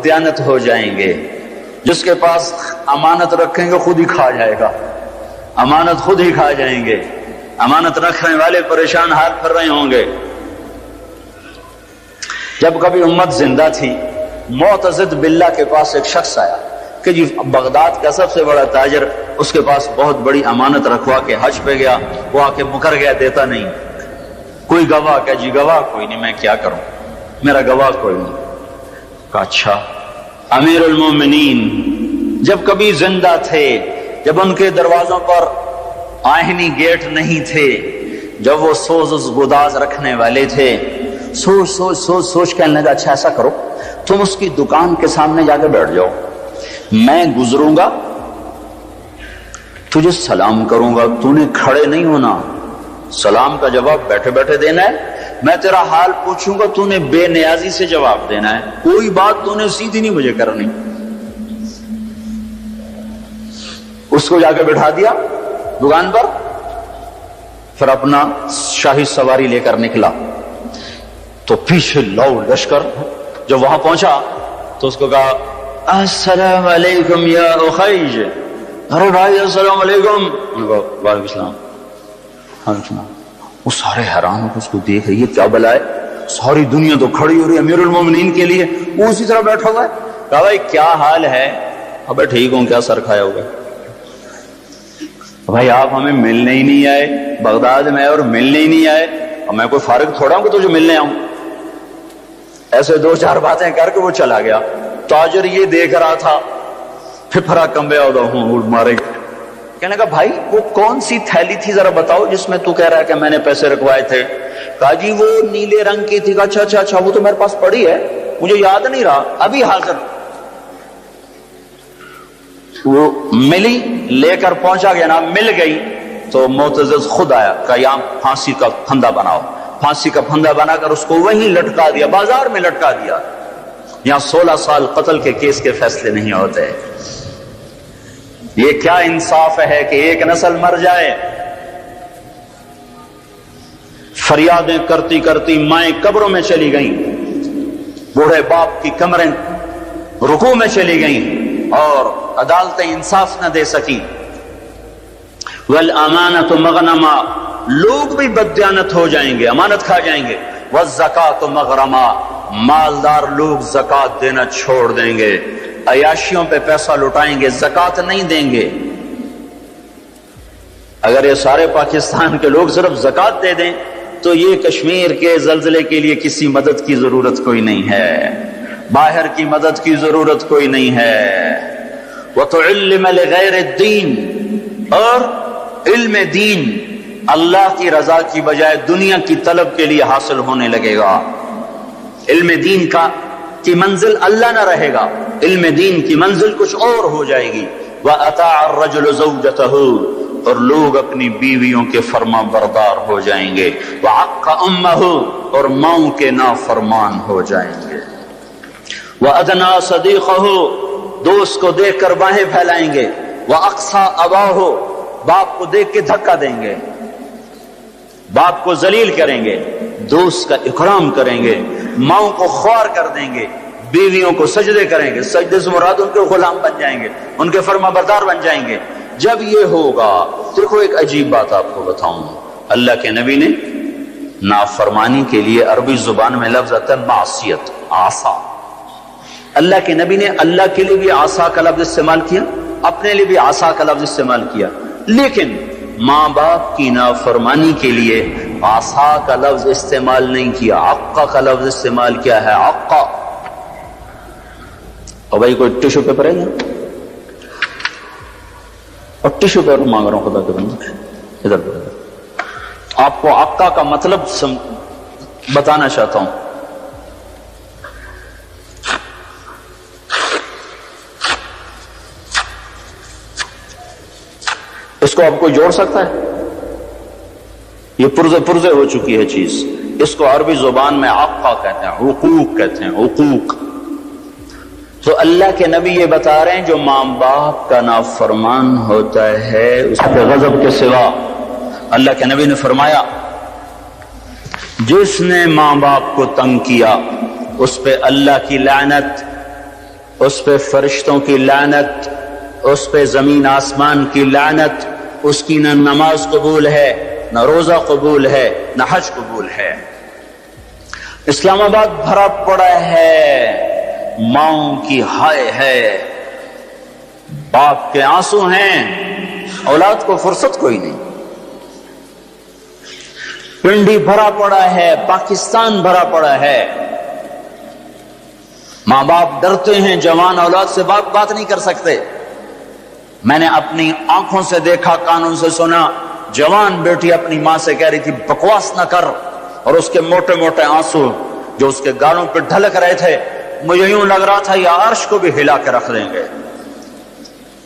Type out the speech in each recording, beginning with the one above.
دیانت ہو جائیں گے. جس کے پاس امانت رکھیں گے خود ہی کھا جائے گا, امانت خود ہی کھا جائیں گے. امانت رکھنے والے پریشان حال پھر رہے ہوں گے. جب کبھی امت زندہ تھی, معتضد باللہ کے پاس ایک شخص آیا کہ جی بغداد کا سب سے بڑا تاجر, اس کے پاس بہت بڑی امانت رکھوا کے حج پہ گیا, وہ آ کے مکر گیا, دیتا نہیں. کوئی گواہ؟ کہ جی گواہ کوئی نہیں, میں کیا کروں, میرا گواہ کوئی نہیں. کہا اچھا امیر المومنین جب کبھی زندہ تھے, جب ان کے دروازوں پر آہنی گیٹ نہیں تھے, جب وہ سوز گداز رکھنے والے تھے, سوچ سوچ سوچ سوچ کہنے لگا اچھا ایسا کرو تم اس کی دکان کے سامنے جا کے بیٹھ جاؤ, میں گزروں گا تجھے سلام کروں گا, تو نے کھڑے نہیں ہونا, سلام کا جواب بیٹھے بیٹھے دینا ہے. میں تیرا حال پوچھوں گا تو نے بے نیازی سے جواب دینا ہے, کوئی بات تو نے سیدھی نہیں مجھے کرنی. اس کو جا کے بٹھا دیا دکان پر, پھر اپنا شاہی سواری لے کر نکلا. تو پیچھے لو لشکر جب وہاں پہنچا تو اس کو کہا السلام علیکم یا اخیج. ارے بھائی السلام علیکم. وعلیکم السلام. وہ سارے حیران ہو کے اس کو دیکھ رہی ہے, کیا بلا ہے, ساری دنیا تو کھڑی ہو رہی ہے امیر المومنین کے لیے, وہ اسی طرح بیٹھا ہوا ہے. کہا بھائی کیا حال ہے؟ ابے ٹھیک ہوں, کیا سر کھایا ہوگا؟ بھائی آپ ہمیں ملنے ہی نہیں آئے, بغداد میں اور ملنے ہی نہیں آئے, اور میں کوئی فارغ تھوڑا ہوں کہ تجھے ملنے آؤں. ایسے دو چار باتیں کر کے وہ چلا گیا. تاجر یہ دیکھ رہا تھا, پھپھرا کمبے ہوں مارے. کہنے کا بھائی وہ کون سی تھیلی تھی ذرا بتاؤ جس میں تو کہہ رہا ہے کہ میں نے پیسے رکھوائے تھے؟ کہا جی وہ نیلے رنگ کی تھی. اچھا اچھا اچھا, وہ تو میرے پاس پڑی ہے, مجھے یاد نہیں رہا, ابھی حاضر. وہ ملی, لے کر پہنچا گیا نا, مل گئی تو معتضد خود آیا, کہا یہاں پھانسی کا پھندا بناؤ. پھانسی کا پھندا بنا کر اس کو وہیں لٹکا دیا, بازار میں لٹکا دیا. یہاں 16 سال قتل کے کیس کے فیصلے نہیں ہوتے. یہ کیا انصاف ہے کہ ایک نسل مر جائے؟ فریادیں کرتی کرتی مائیں قبروں میں چلی گئیں, بوڑھے باپ کی کمریں رکوع میں چلی گئیں, اور عدالتیں انصاف نہ دے سکی. والامانۃ مغنما, لوگ بھی بددیانت ہو جائیں گے, امانت کھا جائیں گے. والزکاۃ مغرما, مالدار لوگ زکات دینا چھوڑ دیں گے, عیاشیوں پہ پیسہ لٹائیں گے, زکات نہیں دیں گے. اگر یہ سارے پاکستان کے لوگ صرف زکات دے دیں تو یہ کشمیر کے زلزلے کے لیے کسی مدد کی ضرورت کوئی نہیں ہے, باہر کی مدد کی ضرورت کوئی نہیں ہے. وَتُعِلِّمَ لِغَيْرِ الدِّينِ, اور علم دین اللہ کی رضا کی بجائے دنیا کی طلب کے لیے حاصل ہونے لگے گا. علم دین کی منزل اللہ نہ رہے گا, علم دین کی منزل کچھ اور ہو جائے گی. وَأَطَاعَ الرَّجُلُ زَوْجَتَهُ, اور لوگ اپنی بیویوں کے فرما بردار ہو جائیں گے. وَعَقَّ أُمَّهُ, اور ماؤں کے نافرمان ہو جائیں گے. وَأَدْنَا صَدِيقَهُ, دوست کو دیکھ کر باہیں پھیلائیں گے. وَأَقْصَى أَبَاهُ, باپ کو دیکھ کے دھکا دیں گے, باپ کو ذلیل کریں گے, دوست کا اکرام کریں گے, ماؤں کو خوار کر دیں گے, بیویوں کو سجدے کریں گے. سجدے سے مراد ان کے غلام بن جائیں گے, ان کے فرما بردار بن جائیں گے. جب یہ ہوگا, دیکھو ایک عجیب بات آپ کو بتاؤں, اللہ کے نبی نے نافرمانی کے لیے عربی زبان میں لفظ آتا ہے معصیت, عصا. اللہ کے نبی نے اللہ کے لیے بھی عصا کا لفظ استعمال کیا, اپنے لیے بھی عصا کا لفظ استعمال کیا, لیکن ماں باپ کی نافرمانی کے لیے عصا کا لفظ استعمال نہیں کیا, عقا کا لفظ استعمال کیا ہے, عقا. اور بھائی کوئی ٹیشو پیپر ہے یہاں؟ اور ٹیشو پیپر مانگ رہا ہوں خدا کے بندے, ادھر آپ کو عقا کا مطلب بتانا چاہتا ہوں. اس کو آپ کو جوڑ سکتا ہے؟ یہ پرزے ہو چکی ہے چیز. اس کو عربی زبان میں عقا کہتے ہیں, حقوق کہتے ہیں, حقوق. تو اللہ کے نبی یہ بتا رہے ہیں جو ماں باپ کا نافرمان ہوتا ہے اس کے غضب کے سوا, اللہ کے نبی نے فرمایا جس نے ماں باپ کو تنگ کیا اس پہ اللہ کی لعنت, اس پہ فرشتوں کی لعنت، اس پہ زمین آسمان کی لعنت، اس کی نہ نماز قبول ہے، نہ روزہ قبول ہے، نہ حج قبول ہے۔ اسلام آباد بھرا پڑا ہے ماؤں کی ہائے ہے، باپ کے آنسو ہیں، اولاد کو فرصت کوئی نہیں۔ پنڈی بھرا پڑا ہے، پاکستان بھرا پڑا ہے، ماں باپ ڈرتے ہیں، جوان اولاد سے بات نہیں کر سکتے۔ میں نے اپنی آنکھوں سے دیکھا، کانوں سے سنا، جوان بیٹی اپنی ماں سے کہہ رہی تھی بکواس نہ کر، اور اس کے موٹے موٹے آنسو جو اس کے گالوں پہ ڈھلک رہے تھے، مجھے یوں لگ رہا تھا یہ عرش کو بھی ہلا کے رکھ دیں گے۔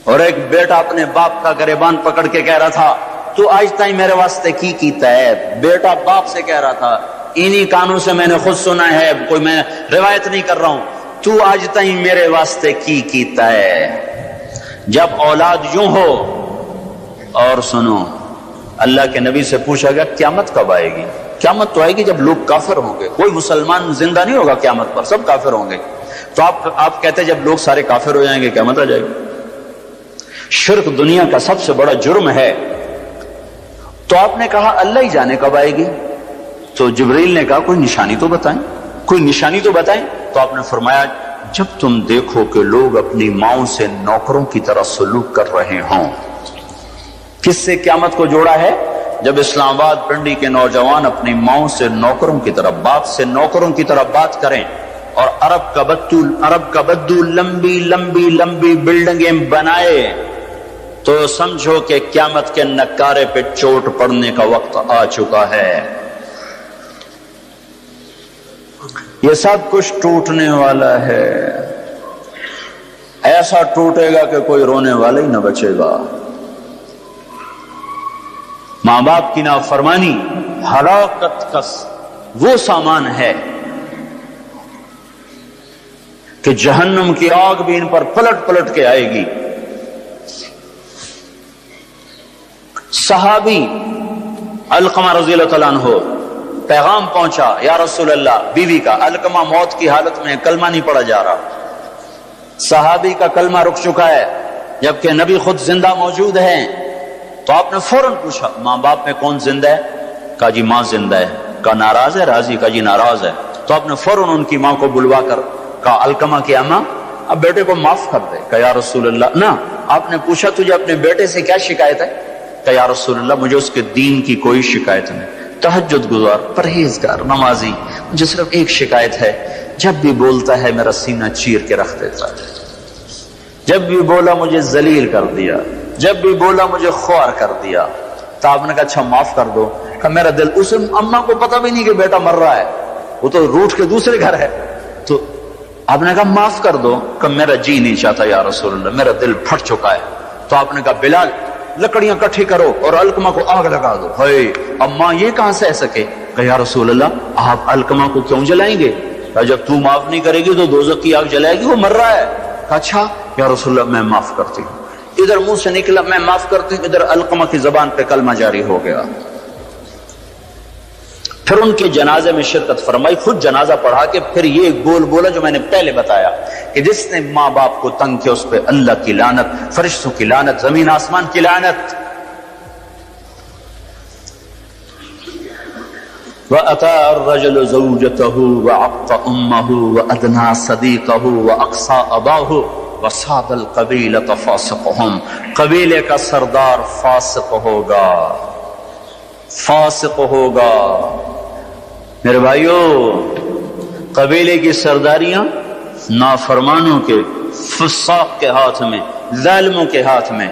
اور ایک بیٹا اپنے باپ کا گریبان پکڑ کے کہہ رہا تھا تو آج تائیں میرے واسطے کی کیتا ہے۔ بیٹا باپ سے کہہ رہا تھا، انہی کانوں سے میں نے خود سنا ہے، کوئی میں روایت نہیں کر رہا ہوں، تو آج تائیں میرے واسطے کی کیتا ہے۔ جب اولاد یوں ہو، اور سنو، اللہ کے نبی سے پوچھا گیا قیامت کب آئے گی؟ قیامت تو آئے گی جب لوگ کافر ہوں گے، کوئی مسلمان زندہ نہیں ہوگا قیامت پر، سب کافر ہوں گے۔ تو آپ کہتے جب لوگ سارے کافر ہو جائیں گے قیامت آ جائے گی۔ شرک دنیا کا سب سے بڑا جرم ہے۔ تو آپ نے کہا اللہ ہی جانے کب آئے گی؟ تو جبریل نے کہا کوئی نشانی تو بتائیں، کوئی نشانی تو بتائیں۔ تو آپ نے فرمایا جب تم دیکھو کہ لوگ اپنی ماؤں سے نوکروں کی طرح سلوک کر رہے ہوں۔ کس سے قیامت کو جوڑا ہے؟ جب اسلام آباد پنڈی کے نوجوان اپنی ماؤں سے نوکروں کی طرح، باپ سے نوکروں کی طرح بات کریں، اور عرب کا بدو لمبی لمبی لمبی بلڈنگیں بنائے، تو سمجھو کہ قیامت کے نکارے پہ چوٹ پڑنے کا وقت آ چکا ہے۔ یہ سب کچھ ٹوٹنے والا ہے، ایسا ٹوٹے گا کہ کوئی رونے والا ہی نہ بچے گا۔ ماں باپ کی نافرمانی ہلاکت کا وہ سامان ہے کہ جہنم کی آگ بھی ان پر پلٹ پلٹ کے آئے گی۔ صحابی علقمہ رضی اللہ تعالیٰ عنہ، پیغام پہنچا یا رسول اللہ، بیوی کا، علقمہ موت کی حالت میں کلمہ نہیں پڑھا جا رہا، صحابی کا کلمہ رک چکا ہے جبکہ نبی خود زندہ موجود ہیں۔ تو آپ نے فوراً پوچھا ماں باپ میں کون زندہ ہے؟ کہا جی ماں زندہ ہے۔ کہا ناراض ہے؟ راضی؟ کہا جی ناراض ہے۔ تو آپ نے فوراً ان کی ماں کو بلوا کر کہا علقمہ کی اماں اب بیٹے کو معاف کر دے۔ کہا یا رسول اللہ نہ۔ آپ نے پوچھا تجھے اپنے بیٹے سے کیا شکایت ہے؟ کہا یا رسول اللہ مجھے اس کے دین کی کوئی شکایت نہیں، تہجد گزار، پرہیزگار، نمازی، مجھے صرف ایک شکایت ہے، جب بھی بولتا ہے میرا سینہ چیر کے رکھ دیتا ہے، جب بھی بولا مجھے ذلیل کر دیا، جب بھی بولا مجھے خوار کر دیا۔ تو آپ نے کہا اچھا معاف کر دو۔ کہ میرا دل، اسے اماں کو پتہ بھی نہیں کہ بیٹا مر رہا ہے، وہ تو روٹ کے دوسرے گھر ہے۔ تو آپ نے کہا معاف کر دو۔ کہ میرا جی نہیں چاہتا یا رسول اللہ، میرا دل پھٹ چکا ہے۔ تو آپ نے کہا بلال لکڑیاں کٹھی کرو اور علقمہ کو آگ لگا دو۔ ہائے اب ماں یہ کہاں سہ سکے؟ کہ یا رسول اللہ آپ علقمہ کو کیوں جلائیں گے؟ کہ جب تو معاف نہیں کرے گی تو دوزخ کی آگ جلائے گی، وہ مر رہا ہے۔ کہ اچھا یا رسول اللہ میں معاف کرتی ہوں۔ ادھر منہ سے نکلا میں معاف کرتی ہوں، ادھر علقمہ کی زبان پہ کلمہ جاری ہو گیا۔ پھر ان کے جنازے میں شرکت فرمائی، خود جنازہ پڑھا کے پھر یہ گول بولا جو میں نے پہلے بتایا کہ جس نے ماں باپ کو تنگ کیا اس پہ اللہ کی لعنت، فرشتوں کی لعنت، زمین آسمان کی لعنت۔ وَأَتَى الرَّجُلُ زَوْجَتَهُ وَعَقَّ أُمَّهُ وَأَدْنَى صَدِيقَهُ وَأَقْصَى أَبَاهُ وَصَادَ الْقَبِيلَةَ فَاسِقُهُمْ۔ قبیلے کا سردار فاسق ہوگا، فاسق ہوگا۔ میرے بھائیو، قبیلے کی سرداریاں نافرمانوں کے، فساق کے ہاتھ میں، ظالموں کے ہاتھ میں۔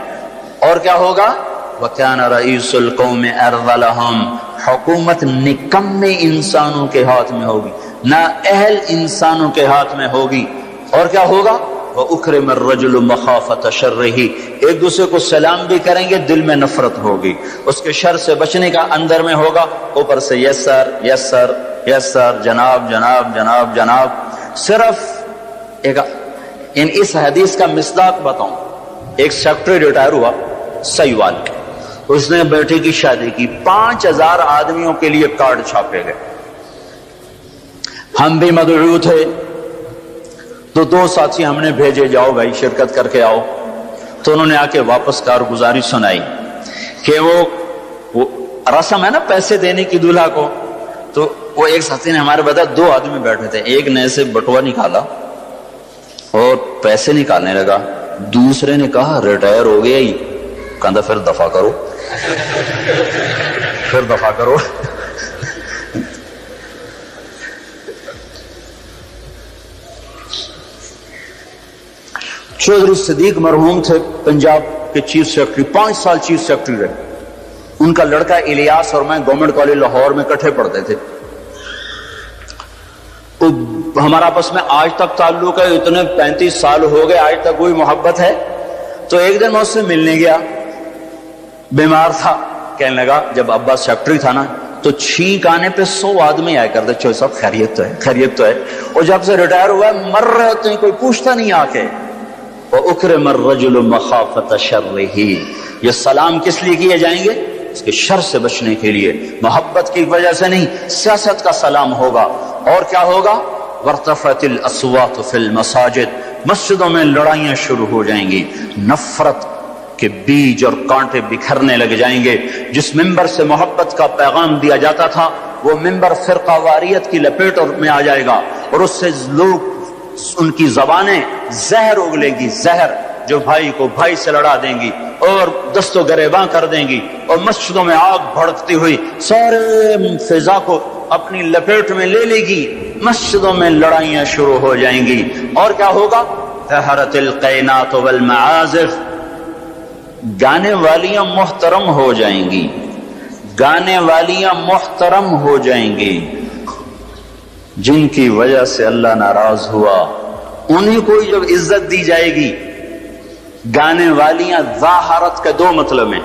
اور کیا ہوگا؟ وَكَانَ رَئِيسُ الْقَوْمِ أَرْذَلَهُمْ۔ حکومت نکمے انسانوں کے ہاتھ میں ہوگی، نااہل انسانوں کے ہاتھ میں ہوگی۔ اور کیا ہوگا؟ وَأُكْرِمَ الرَّجُلُ مَخَافَةَ شَرِّهِ۔ ایک دوسرے کو سلام بھی کریں گے، دل میں نفرت ہوگی، اس کے شر سے بچنے کا اندر میں ہوگا، اوپر سے یس سر یس سر یس سر، جناب جناب جناب جناب۔ صرف اس حدیث کا مصداق بتاؤں، ایک سیکٹری ریٹائر ہوا سیوال کے، اس نے بیٹے کی شادی کی، 5000 آدمیوں کے لیے کارڈ چھاپے گئے، ہم بھی مدعو تھے، تو دو ساتھی ہم نے بھیجے، جاؤ بھائی شرکت کر کے آؤ۔ تو انہوں نے آ کے واپس کارگزاری سنائی کہ وہ رسم ہے نا پیسے دینے کی دولہا کو، تو وہ ایک ساتھی نے ہمارے بتا، دو آدمی بیٹھے تھے، ایک نے سے بٹوا نکالا اور پیسے نکالنے لگا، دوسرے نے کہا ریٹائر ہو گیا ہی، کہا پھر دفع کرو پھر دفع کرو۔ چودھری صدیق مرحوم تھے پنجاب کے چیف سیکرٹری، 5 سال چیف سیکرٹری رہے۔ ان کا لڑکا الیاس اور میں گورنمنٹ کالج لاہور میں کٹھے پڑھتے تھے، ہمارا آپس میں آج تک تعلق ہے، اتنے 35 سال ہو گئے آج تک وہی محبت ہے۔ تو ایک دن میں اس سے ملنے گیا، بیمار تھا، کہنے لگا جب ابا سیکرٹری تھا نا تو چھینک آنے پہ 100 آدمی آیا کرتے، چوہے صاحب خیریت تو ہے خیریت تو ہے، اور جب سے ریٹائر ہوا ہے مر رہے ہوتے ہیں کوئی پوچھتا نہیں آ کے۔ وَأُكْرِمَ الرَّجُلُ مَخَافَةَ شَرِّهِ، یہ سلام کس لیے کیے جائیں گے؟ اس کے شر سے بچنے کے لیے، محبت کی وجہ سے نہیں، سیاست کا سلام ہوگا۔ اور کیا ہوگا؟ وَارْتَفَعَتِ الْأَصْوَاتُ فِي الْمَسَاجِدِ، مسجدوں میں لڑائیاں شروع ہو جائیں گی، نفرت کے بیج اور کانٹے بکھرنے لگ جائیں گے۔ جس ممبر سے محبت کا پیغام دیا جاتا تھا وہ ممبر فرقہ واریت کی لپیٹ میں آ جائے گا، اور اس سے لوگ ان کی زبانیں زہر اگلیں گی، زہر جو بھائی کو بھائی سے لڑا دیں گی اور دست و گریباں کر دیں گی، اور مسجدوں میں آگ بھڑکتی ہوئی سارے فضا کو اپنی لپیٹ میں لے لے گی، مسجدوں میں لڑائیاں شروع ہو جائیں گی۔ اور کیا ہوگا؟ طہرت القینات والمعازف، گانے والیاں محترم ہو جائیں گی، گانے والیاں محترم ہو جائیں گی، جن کی وجہ سے اللہ ناراض ہوا انہیں کوئی جب عزت دی جائے گی۔ گانے والیاں ظاہرت کے 2 مطلب ہیں،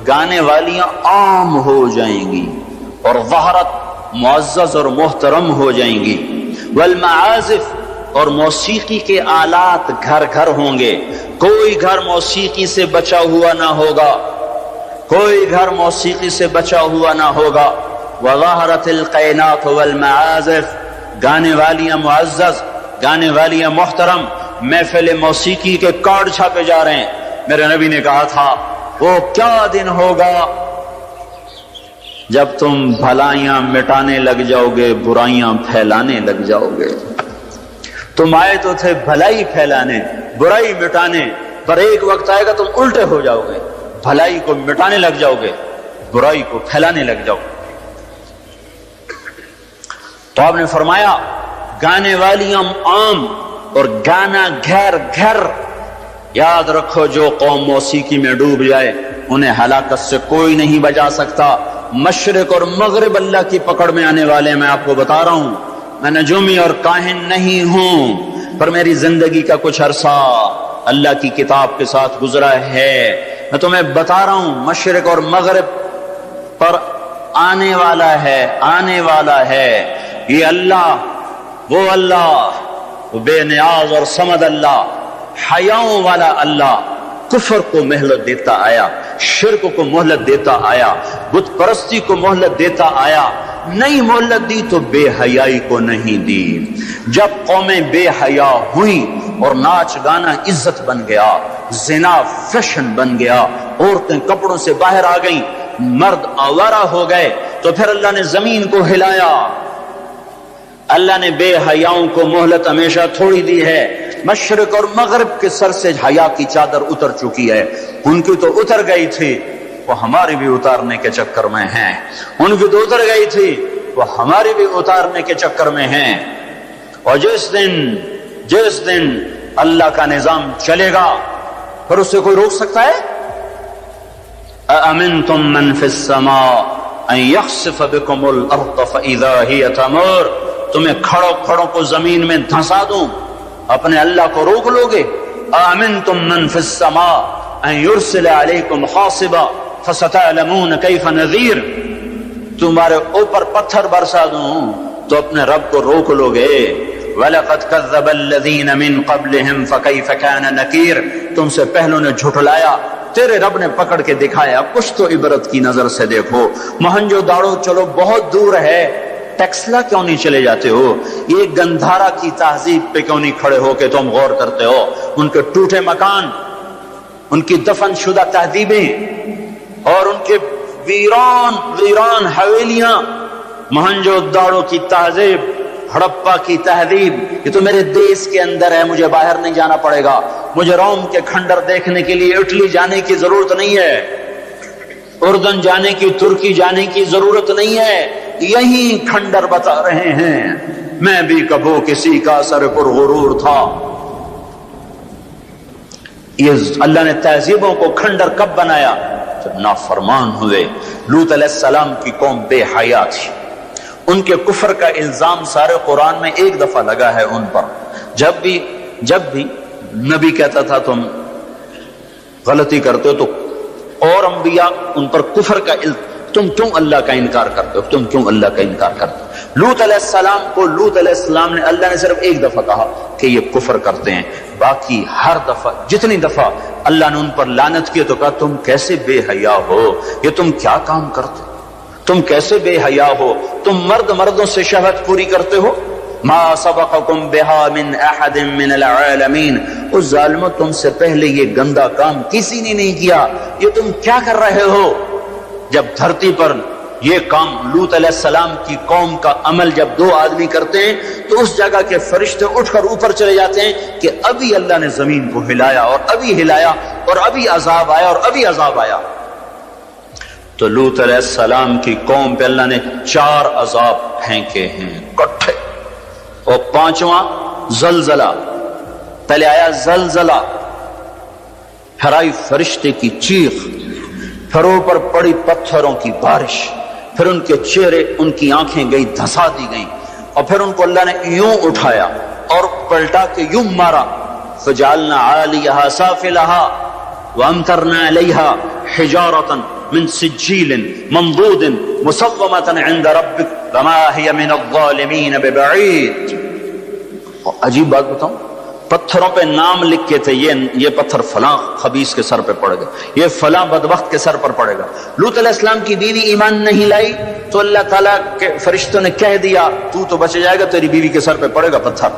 گانے والیاں عام ہو جائیں گی اور ظاہرت معزز اور محترم ہو جائیں گی۔ والمعازف، اور موسیقی کے آلات گھر گھر ہوں گے، کوئی گھر موسیقی سے بچا ہوا نہ ہوگا، کوئی گھر موسیقی سے بچا ہوا نہ ہوگا۔ وظہرت القینات والمعازف، گانے والیاں معزز، گانے والیاں محترم۔ محفل موسیقی کے کارڈ چھاپے جا رہے ہیں۔ میرے نبی نے کہا تھا وہ کیا دن ہوگا جب تم بھلائیاں مٹانے لگ جاؤ گے، برائیاں پھیلانے لگ جاؤ گے۔ تم آئے تو تھے بھلائی پھیلانے، برائی مٹانے، پر ایک وقت آئے گا تم الٹے ہو جاؤ گے، بھلائی کو مٹانے لگ جاؤ گے، برائی کو پھیلانے لگ جاؤ گے۔ تو آپ نے فرمایا گانے والیاں عام اور گانا گھر گھر۔ یاد رکھو جو قوم موسیقی میں ڈوب جائے انہیں ہلاکت سے کوئی نہیں بچا سکتا۔ مشرق اور مغرب اللہ کی پکڑ میں آنے والے، میں آپ کو بتا رہا ہوں، میں نجومی اور کاہن نہیں ہوں، پر میری زندگی کا کچھ عرصہ اللہ کی کتاب کے ساتھ گزرا ہے۔ میں تمہیں بتا رہا ہوں مشرق اور مغرب پر آنے والا ہے، آنے والا ہے یہ اللہ، وہ اللہ، وہ بے نیاز اور صمد اللہ، حیاؤں والا اللہ، کفر کو مہلت دیتا آیا، شرک کو مہلت دیتا آیا، بت پرستی کو مہلت دیتا آیا۔ نہیں مہلت دی تو بے حیائی کو نہیں دی۔ جب قومیں بے حیا ہوئیں اور ناچ گانا عزت بن گیا، زنا فیشن بن گیا، عورتیں کپڑوں سے باہر آ گئیں، مرد آوارہ ہو گئے، تو پھر اللہ نے زمین کو ہلایا۔ اللہ نے بے حیاؤں کو مہلت ہمیشہ تھوڑی دی ہے۔ مشرق اور مغرب کے سر سے حیا کی چادر اتر چکی ہے، ان کی تو اتر گئی تھی، وہ ہماری بھی اتارنے کے چکر میں ہیں، ان کی تو اتر گئی تھی، وہ ہماری بھی اتارنے کے چکر میں ہیں۔ اور جس دن اللہ کا نظام چلے گا پھر اسے کوئی روک سکتا ہے؟ أَأَمِنْتُمْ مَنْ فِي السَّمَاءِ أَنْ يَخْسِفَ بِكُمُ الْأَرْضَ فَإِذَا هِيَ تَمُورُ، تمہیں کھڑوں کو زمین میں دھنسا دوں، اپنے اللہ کو روک لو گے؟ أَأَمِنْتُمْ مَنْ فِي السَّمَاءِ أَنْ يُرْسِلَ عَلَيْكُمْ حَاصِبًا فَسَتَعْلَمُونَ كَيْفَ نَذِيرٌ، تمہارے اوپر پتھر برسا دوں تو اپنے رب کو روک لو گے؟ وَلَقَدْ كَذَّبَ الَّذِينَ مِن قَبْلِهِمْ فَكَيْفَ كَانَ نَكِيرٌ، تم سے پہلوں نے جھٹلایا، تیرے رب نے پکڑ کے دکھایا، کچھ تو عبرت کی نظر سے دیکھو۔ مہنجو داڑو چلو بہت دور ہے، ٹیکسلا کیوں نہیں چلے جاتے ہو؟ یہ گندھارا کی تہذیب پہ کیوں نہیں کھڑے ہو کہ تم غور کرتے ہو؟ ان کے ٹوٹے مکان، ان کی دفن شدہ تہذیبیں اور ان کے ویران حویلیاں، مہنجو داڑو کی تہذیب، ہڑپا کی تہذیب، یہ تو میرے دیش کے اندر ہے، مجھے باہر نہیں جانا پڑے گا، مجھے روم کے کھنڈر دیکھنے کے لیے اٹلی جانے کی ضرورت نہیں ہے، اردن جانے کی، ترکی جانے کی ضرورت نہیں ہے، یہی کھنڈر بتا رہے ہیں۔ میں بھی کبھی کسی کا سر پر غرور تھا۔ یہ اللہ نے تہذیبوں کو کھنڈر کب بنایا؟ جب نافرمان ہوئے۔ لوط علیہ السلام کی قوم بے حیا تھی، ان کے کفر کا الزام سارے قرآن میں ایک دفعہ لگا ہے ان پر۔ جب بھی نبی کہتا تھا تم غلطی کرتے ہو تو اور انبیاء ان پر کفر کا تم کیوں اللہ کا انکار کرتے ہو، تم کیوں اللہ کا انکار کرتے ہو؟ لوط علیہ السلام کو لوط علیہ السلام نے اللہ نے صرف ایک دفعہ کہا کہ یہ کفر کرتے ہیں، باقی ہر دفعہ جتنی دفعہ اللہ نے ان پر لعنت کی تو کہا تم کیسے بے حیا ہو، یہ تم کیا کام کرتے، تم کیسے بے حیا ہو، تم مردوں سے شہوت پوری کرتے ہو۔ ما سبقکم بہا من احد من العالمین، اس ظالموں تم سے پہلے یہ گندا کام کسی نے نہیں کیا، یہ تم کیا کر رہے ہو؟ جب دھرتی پر یہ کام لوط علیہ السلام کی قوم کا عمل جب دو آدمی کرتے ہیں تو اس جگہ کے فرشتے اٹھ کر اوپر چلے جاتے ہیں کہ ابھی اللہ نے زمین کو ہلایا اور ابھی ہلایا اور ابھی عذاب آیا اور ابھی عذاب آیا۔ تو لوط علیہ السلام کی قوم پہ اللہ نے 4 عذاب پھینکے ہیں کٹھے، اور 5واں زلزلہ۔ پہلے آیا زلزلہ، پھر آئی فرشتے کی چیخ، پھر اوپر پڑی پتھروں کی بارش، پھر ان کے چہرے ان کی آنکھیں گئی دھسا دی گئیں، اور پھر ان کو اللہ نے یوں اٹھایا اور پلٹا کے یوں مارا۔ فجعلنا عالیہا سافلہا وامطرنا علیہا حجارۃ من سجیل منضود مسومۃ عند ربک وما ہی من الظالمین ببعید۔ عجیب بات بتاؤں، پتھروں پہ نام لکھ کے تھے، یہ پتھر فلاں خبیث کے سر پہ پڑے گا، یہ فلاں بدبخت کے سر پر پڑے گا۔ لوط علیہ السلام کی بیوی ایمان نہیں لائی تو اللہ تعالیٰ کے فرشتوں نے کہہ دیا تو بچ جائے گا، تیری بیوی کے سر پہ پڑے گا پتھر۔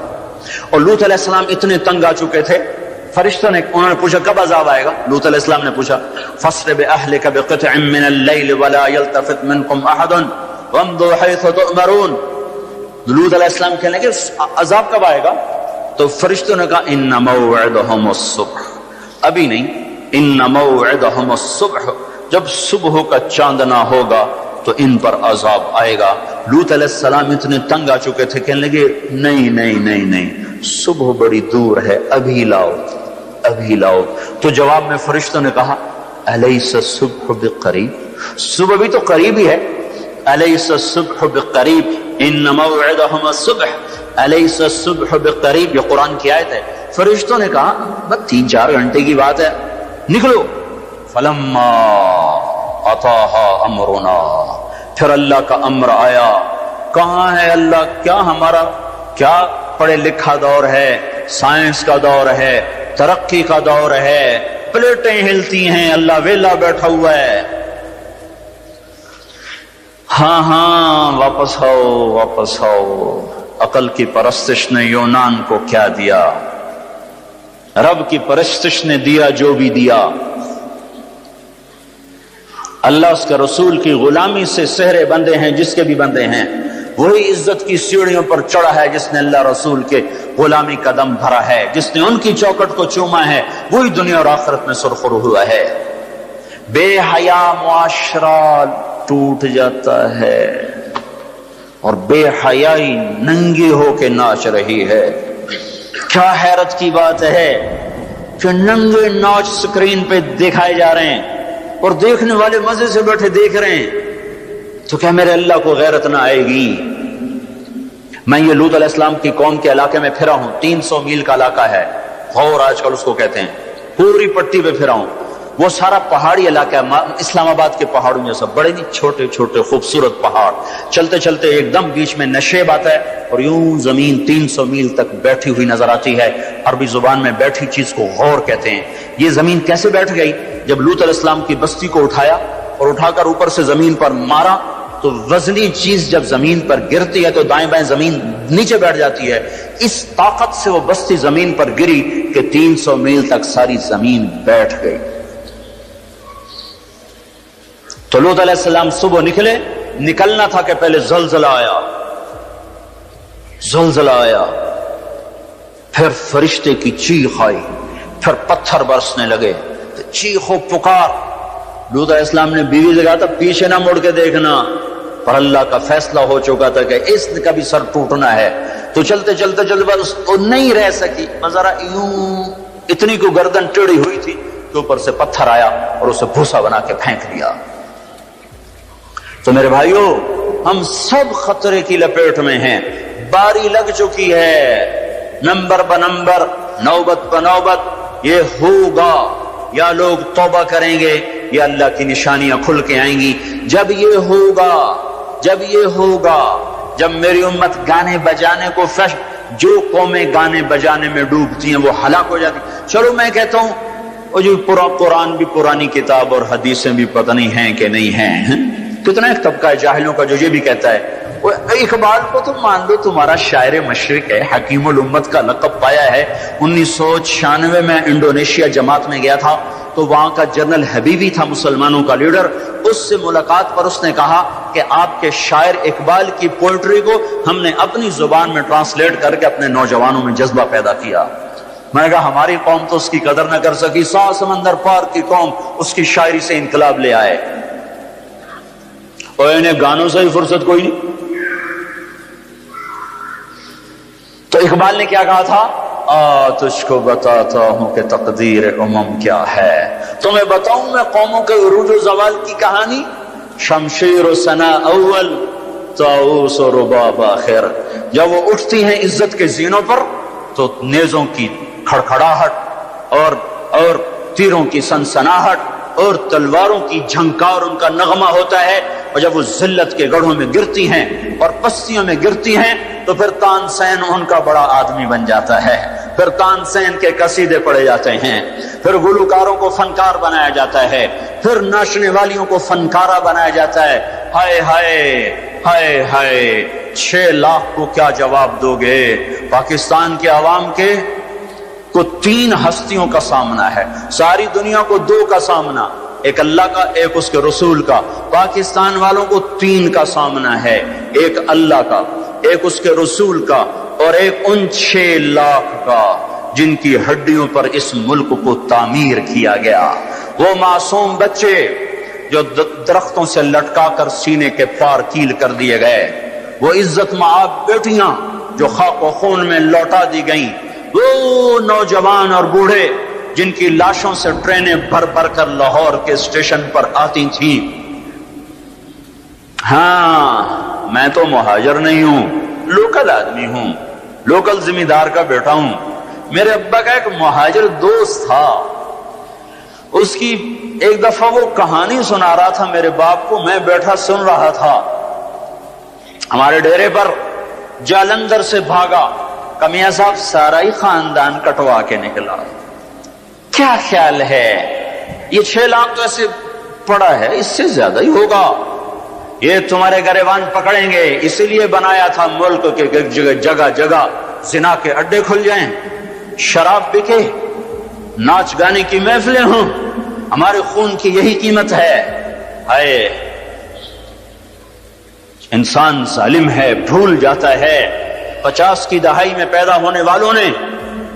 اور لوط علیہ السلام اتنے تنگ آ چکے تھے، فرشتوں نے انہوں نے پوچھا کب عذاب آئے گا؟ لوط علیہ السلام نے پوچھا فَاسْرِ بِأَهْلِكَ بِقِطْعٍ مِّنَ اللَّيْلِ وَلَا يَلْتَفِتْ مِنْكُمْ أَحَدٌ وَامْضُوا حَيْثُ تُؤْمَرُونَ۔ لوط علیہ السلام کہنے لگے عذاب کب آئے گا؟ تو فرشتوں نے کہا ان موعدہم الصبح، ابھی نہیں، ان موعدہم الصبح، جب صبح کا چاندنا ہوگا تو ان پر عذاب آئے گا۔ لوط علیہ السلام اتنے تنگ آ چکے تھے، کہنے لگے نہیں، صبح بڑی دور ہے، ابھی لاؤ۔ تو جواب میں فرشتوں نے کہا الیس الصبح بقریب، صبح بھی تو قریب ہی ہے، الیس الصبح بقریب ان موعدہم الصبح الیس الصبح بقریب، یہ قرآن کی آیت ہے۔ فرشتوں نے کہا بس 3-4 گھنٹے کی بات ہے، نکلو۔ فلما اتاہا امرنا، پھر اللہ کا امر آیا۔ کہاں ہے اللہ؟ کیا ہمارا کیا پڑھے لکھا دور ہے، سائنس کا دور ہے، ترقی کا دور ہے، پلیٹیں ہلتی ہیں، اللہ ویلا بیٹھا ہوا ہے۔ ہاں واپس آؤ۔ عقل کی پرستش نے یونان کو کیا دیا؟ رب کی پرستش نے دیا جو بھی دیا۔ اللہ اس کے رسول کی غلامی سے سہرے بندے ہیں، جس کے بھی بندے ہیں، وہی عزت کی سیڑھیوں پر چڑھا ہے جس نے اللہ رسول کے غلامی کا دم بھرا ہے، جس نے ان کی چوکٹ کو چوما ہے، وہی دنیا اور آخرت میں سرخرو ہوا ہے۔ بے حیا معاشرہ ٹوٹ جاتا ہے اور بے حیائی ننگی ہو کے ناچ رہی ہے۔ کیا حیرت کی بات ہے کہ ننگے ناچ سکرین پہ دکھائے جا رہے ہیں اور دیکھنے والے مزے سے بیٹھے دیکھ رہے ہیں، تو کیا میرے اللہ کو غیرت نہ آئے گی؟ میں یہ لوط علیہ السلام کی قوم کے علاقے میں پھرا ہوں، 300 میل کا علاقہ ہے، غور آج کل اس کو کہتے ہیں، پوری پٹی پہ پھرا ہوں۔ وہ سارا پہاڑی علاقہ ہے، اسلام آباد کے پہاڑوں میں سب بڑے نہیں، چھوٹے چھوٹے خوبصورت پہاڑ، چلتے چلتے ایک دم بیچ میں نشیب آتا ہے اور یوں زمین 300 میل تک بیٹھی ہوئی نظر آتی ہے۔ عربی زبان میں بیٹھی چیز کو غور کہتے ہیں۔ یہ زمین کیسے بیٹھ گئی؟ جب لوط علیہ السلام کی بستی کو اٹھایا اور اٹھا کر اوپر سے زمین پر مارا تو وزنی چیز جب زمین پر گرتی ہے تو دائیں بائیں زمین نیچے بیٹھ جاتی ہے. اس طاقت سے وہ بستی زمین پر گری کہ 300 میل تک ساری زمین بیٹھ گئی. تو لوط علیہ السلام صبح نکلنا تھا کہ پہلے زلزلہ آیا, پھر فرشتے کی چیخ آئی, پھر پتھر برسنے لگے, چیخ و پکار. لوط علیہ السلام نے بیوی سے کہا تھا پیچھے نہ مڑ کے دیکھنا, پر اللہ کا فیصلہ ہو چکا تھا کہ اس کا بھی سر ٹوٹنا ہے. تو چلتے بس تو نہیں رہ سکی, ذرا یوں اتنی کو گردن ٹیڑھی ہوئی تھی کہ اوپر سے پتھر آیا اور اسے بھوسا بنا کے پھینک دیا. تو میرے بھائیوں, ہم سب خطرے کی لپیٹ میں ہیں, باری لگ چکی ہے, نمبر بنمبر, نوبت بنوبت. یہ ہوگا, یا لوگ توبہ کریں گے یا اللہ کی نشانیاں کھل کے آئیں گی. جب یہ ہوگا, جب میری امت گانے بجانے کو جو قومیں گانے بجانے میں ڈوبتی ہیں وہ ہلاک ہو جاتی. چلو میں کہتا ہوں وہ جو قرآن بھی پرانی کتاب اور حدیثیں بھی پتہ نہیں ہیں کہ نہیں ہیں. کتنا ایک طبقہ ہے جاہلوں کا جو یہ بھی کہتا ہے. اقبال کو تم مان لو تمہارا شاعر مشرق ہے, حکیم الامت کا لقب پایا ہے. 1996 میں انڈونیشیا جماعت میں گیا تھا تو وہاں کا جنرل حبیبی تھا مسلمانوں کا لیڈر. اس سے ملاقات پر اس نے کہا کہ آپ کے شاعر اقبال کی پوئٹری کو ہم نے اپنی زبان میں ٹرانسلیٹ کر کے اپنے نوجوانوں میں جذبہ پیدا کیا. میں نے کہا ہماری قوم تو اس کی قدر نہ کر سکی, 100 سمندر پار کی قوم اس کی شاعری سے انقلاب لے آئے, اور انہیں گانوں سے ہی فرصت کوئی نہیں. تو اقبال نے کیا کہا تھا, تجھ کو بتاتا ہوں کہ تقدیر امم کیا ہے, تمہیں بتاؤں میں قوموں کے عروج و زوال کی کہانی. شمشیر و ثنا اول, طاؤس و رباب آخر. جب وہ اٹھتی ہیں عزت کے زینوں پر تو نیزوں کی کھڑکھڑاہٹ اور تیروں کی سنسناہٹ اور تلواروں کی جھنکار ان کا نغمہ ہوتا ہے. اور جب وہ ذلت کے گڑھوں میں گرتی ہیں اور پستیوں میں گرتی ہیں تو پھر تانسین ان کا بڑا آدمی بن جاتا ہے, پھر تانسین کے قصیدے پڑھے جاتے ہیں, پھر گلوکاروں کو فنکار بنایا جاتا ہے, پھر ناچنے والیوں کو فنکارہ بنایا جاتا ہے. ہائے ہائے ہائے ہائے, 6 لاکھ کو کیا جواب دو گے؟ پاکستان کے عوام کے کو 3 ہستیوں کا سامنا ہے, ساری دنیا کو 2 کا سامنا, ایک اللہ کا ایک اس کے رسول کا. پاکستان والوں کو 3 کا سامنا ہے, ایک اللہ کا, ایک اس کے رسول کا, اور ایک ان 6 لاکھ کا جن کی ہڈیوں پر اس ملک کو تعمیر کیا گیا. وہ معصوم بچے جو درختوں سے لٹکا کر سینے کے پار کیل کر دیے گئے, وہ عزت مآب بیٹیاں جو خاک و خون میں لوٹا دی گئیں, وہ نوجوان اور بوڑھے جن کی لاشوں سے ٹرینیں بھر بھر کر لاہور کے اسٹیشن پر آتی تھیں. ہاں میں تو مہاجر نہیں ہوں, لوکل آدمی ہوں, لوکل ذمہ دار کا بیٹا ہوں. میرے ابا کا ایک مہاجر دوست تھا, اس کی ایک دفعہ وہ کہانی سنا رہا تھا میرے باپ کو, میں بیٹھا سن رہا تھا. ہمارے ڈیرے پر جالندھر سے بھاگا کہ میاں صاحب سارا ہی خاندان کٹوا کے نکلا. کیا خیال ہے, یہ 6 لاکھ تو ایسے پڑا ہے, اس سے زیادہ ہی ہوگا. یہ تمہارے گریبان پکڑیں گے, اسی لیے بنایا تھا ملک کے جگہ جگہ زنا کے اڈے کھل جائیں, شراب بکے, ناچ گانے کی محفلیں ہوں. ہمارے خون کی یہی قیمت ہے. ہائے, انسان ظالم ہے, بھول جاتا ہے. 50 کی دہائی میں پیدا ہونے والوں نے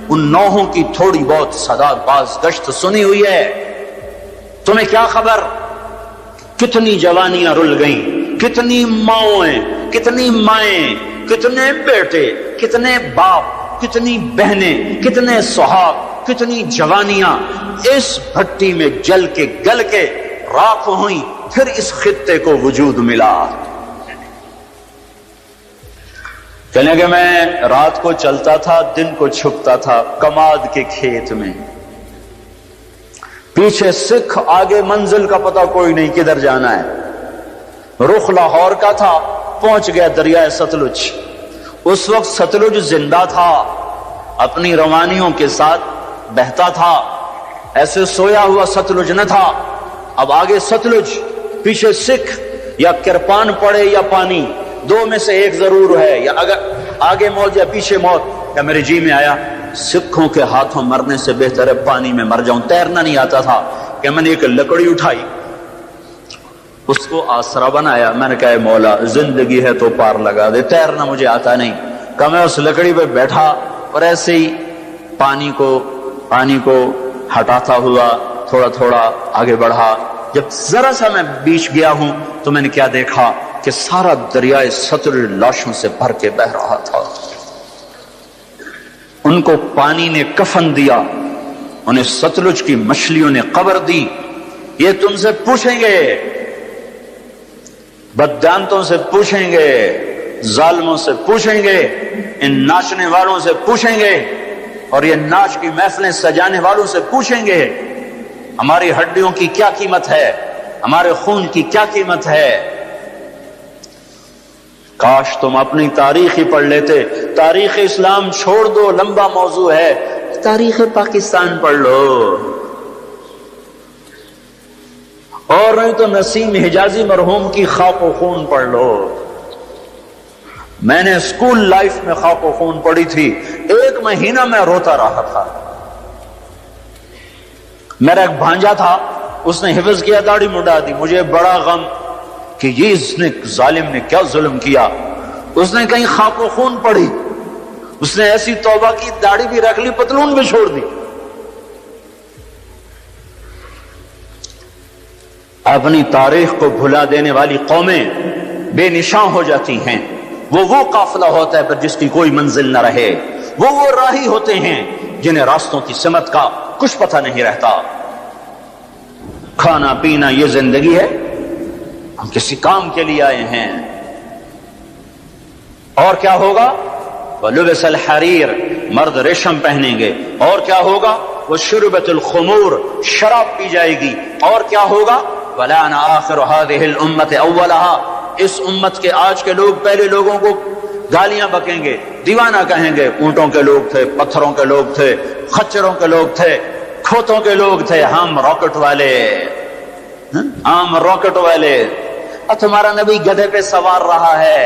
ان نوحوں کی تھوڑی بہت صدا باز گشت سنی ہوئی ہے. تمہیں کیا خبر کتنی جوانیاں رل گئیں, کتنی ماؤں, کتنی مائیں, کتنے بیٹے, کتنے باپ, کتنی بہنیں, کتنے سہاگ, کتنی جوانیاں اس بھٹی میں جل کے گل کے راکھ ہوئیں, پھر اس خطے کو وجود ملا. کہنے کہ میں رات کو چلتا تھا, دن کو چھپتا تھا کماد کے کھیت میں, پیچھے سکھ, آگے منزل کا پتہ کوئی نہیں کدھر جانا ہے. رخ لاہور کا تھا, پہنچ گیا دریائے ستلج. اس وقت ستلج زندہ تھا, اپنی روانیوں کے ساتھ بہتا تھا, ایسے سویا ہوا ستلج نہ تھا. اب آگے ستلج, پیچھے سکھ, یا کرپان پڑے یا پانی، دو میں سے ایک ضرور ہے، یا اگر آگے موت یا پیچھے موت۔ کیا میرے جی میں آیا سکھوں کے ہاتھوں مرنے سے بہتر ہے پانی میں مر جاؤں۔ تیرنا نہیں آتا تھا کہ میں نے ایک لکڑی اٹھائی، اس کو آسرا بنایا، میں نے کہا اے مولا زندگی ہے تو پار لگا دے، تیرنا مجھے آتا نہیں۔ کہ میں اس لکڑی پہ بیٹھا اور ایسے ہی پانی کو ہٹاتا ہوا تھوڑا تھوڑا آگے بڑھا۔ جب ذرا سا میں بیچ گیا ہوں تو میں نے کیا دیکھا کہ سارا دریائے ستلج لاشوں سے بھر کے بہ رہا تھا۔ ان کو پانی نے کفن دیا، انہیں ستلج کی مچھلیوں نے قبر دی۔ یہ تم سے پوچھیں گے، بددانتوں سے پوچھیں گے، ظالموں سے پوچھیں گے، ان ناچنے والوں سے پوچھیں گے، اور یہ ناچ کی محفلیں سجانے والوں سے پوچھیں گے ہماری ہڈیوں کی کیا قیمت ہے، ہمارے خون کی کیا قیمت ہے۔ کاش تم اپنی تاریخ ہی پڑھ لیتے۔ تاریخ اسلام چھوڑ دو، لمبا موضوع ہے، تاریخ پاکستان پڑھ لو، اور نہیں تو نسیم حجازی مرحوم کی خاک و خون پڑھ لو۔ میں نے اسکول لائف میں خاک و خون پڑھی تھی، 1 مہینہ میں روتا رہا تھا۔ میرا ایک بھانجا تھا، اس نے حفظ کیا، داڑھی منڈا دی، مجھے بڑا غم کہ یہ اس نے ظالم نے کیا ظلم کیا۔ اس نے کہیں خاک و خون پڑھی، اس نے ایسی توبہ کی، داڑھی بھی رکھ لی، پتلون بھی چھوڑ دی۔ اپنی تاریخ کو بھلا دینے والی قومیں بے نشان ہو جاتی ہیں۔ وہ قافلہ ہوتا ہے پر جس کی کوئی منزل نہ رہے، وہ راہی ہوتے ہیں جنہیں راستوں کی سمت کا کچھ پتہ نہیں رہتا۔ کھانا پینا یہ زندگی ہے، ہم کسی کام کے لیے آئے ہیں۔ اور کیا ہوگا؟ وَلُبِسَ الْحَرِيرُ، مرد ریشم پہنیں گے۔ اور کیا ہوگا؟ وَشُرِبَتِ الْخُمُورُ، شراب پی جائے گی۔ اور کیا ہوگا؟ وَلَعَنَ آخِرُ هَذِهِ الْأُمَّةِ أَوَّلَهَا، اس امت کے آج کے لوگ پہلے لوگوں کو گالیاں بکیں گے، دیوانہ کہیں گے۔ اونٹوں کے لوگ تھے، پتھروں کے لوگ تھے، خچروں کے لوگ تھے، کھوتوں کے لوگ تھے، ہم راکٹ والے، ہم راکٹ والے۔ اور تمہارا نبی گدھے پہ سوار رہا ہے۔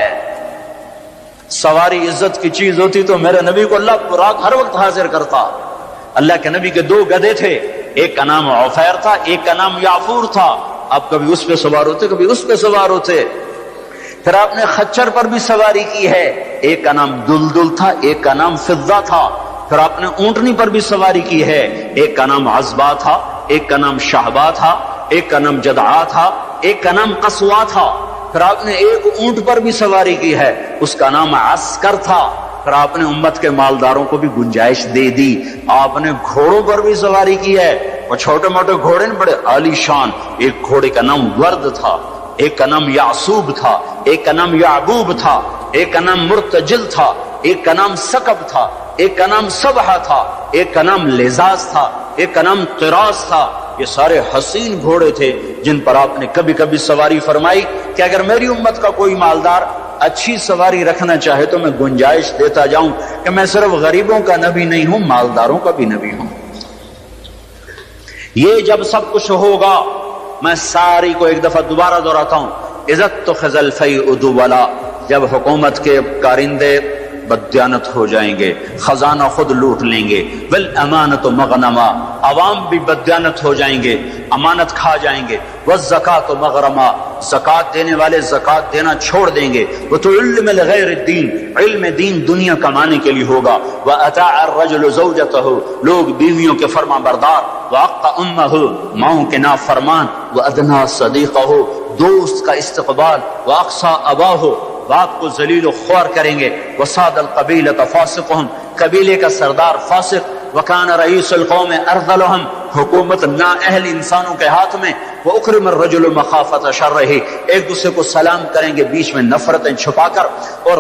سواری عزت کی چیز ہوتی تو میرے نبی کو اللہ رات ہر وقت حاضر کرتا۔ اللہ کے نبی کے 2 گدھے تھے، ایک کا نام عفیر تھا، ایک کا نام یعفور تھا۔ آپ کبھی اس پہ سوار ہوتے، کبھی اس پہ سوار ہوتے۔ پھر آپ نے خچر پر بھی سواری کی ہے، ایک کا نام دلدل تھا، ایک کا نام فضہ تھا۔ پھر آپ نے اونٹنی پر بھی سواری کی ہے، ایک کا نام عزبا تھا، ایک کا نام شہبا تھا، ایک کا نام جدعا تھا، ایک کا نام قصوا تھا۔ پھر آپ نے ایک اونٹ پر بھی سواری کی ہے، اس کا نام عسکر تھا۔ پھر آپ نے امت کے مالداروں کو بھی گنجائش دے دی، آپ نے گھوڑوں پر بھی سواری کی ہے، اور چھوٹے موٹے گھوڑے نے بڑے عالی شان۔ ایک گھوڑے کا نام ورد تھا، ایک کا نام یعصوب تھا، ایک کا نام یعبوب تھا، ایک کا نام مرتجل تھا، ایک کا نام سکب تھا، ایک کا نام سبحہ تھا، ایک کا نام لزاز تھا، ایک کا نام قراس تھا۔ یہ سارے حسین گھوڑے تھے جن پر آپ نے کبھی کبھی سواری فرمائی کہ اگر میری امت کا کوئی مالدار اچھی سواری رکھنا چاہے تو میں گنجائش دیتا جاؤں کہ میں صرف غریبوں کا نبی نہیں ہوں، مالداروں کا بھی نبی ہوں۔ یہ جب سب کچھ ہوگا، میں ساری کو ایک دفعہ دوبارہ دہراتا ہوں، عزت تو خزل فی ادولا، جب حکومت کے کارندے بددیانت ہو جائیں گے، خزانہ خود لوٹ لیں گے، والامانۃ مغنما، عوام بھی بددیانت ہو جائیں گے، امانت کھا جائیں گے، والزکاۃ مغرما، زکات دینے والے زکات دینا چھوڑ دیں گے، وتعلم لغیر الدین، علم دین دنیا کمانے کے لیے ہوگا، واطاع الرجل زوجته، لوگ بیویوں کے فرما بردار، واقع امہ، ماؤں کے نافرمان، وادنا صدیقہ، دوست کا استقبال، واقصى اباہ، باپ کو ذلیل و خوار کریں گے، وصاد القبیلۃ فاسقہم، قبیلے کا سردار فاسق، وکان رئیس القوم ارذلہم، حکومت نااہل انسانوں کے ہاتھ میں، واکرم الرجل مخافۃ شرہ، ایک دوسرے کو سلام کریں گے بیچ میں نفرتیں چھپا کر، اور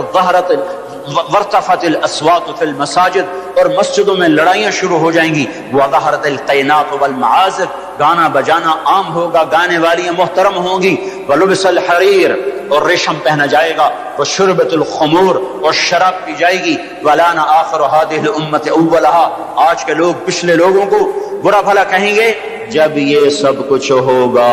وارتفعت الاصوات فی المساجد، اور مسجدوں میں لڑائیاں شروع ہو جائیں گی، وظہرت القینات والمعازف، گانا بجانا عام ہوگا، گانے والیاں محترم ہوں گی، ولبس الحریر، اور ریشم پہنا جائے گا، وشربت الخمور، اور شراب پی جائے گی، ولعن آخر هذه الامة اولها، آج کے لوگ پچھلے لوگوں کو برا بھلا کہیں گے۔ جب یہ سب کچھ ہوگا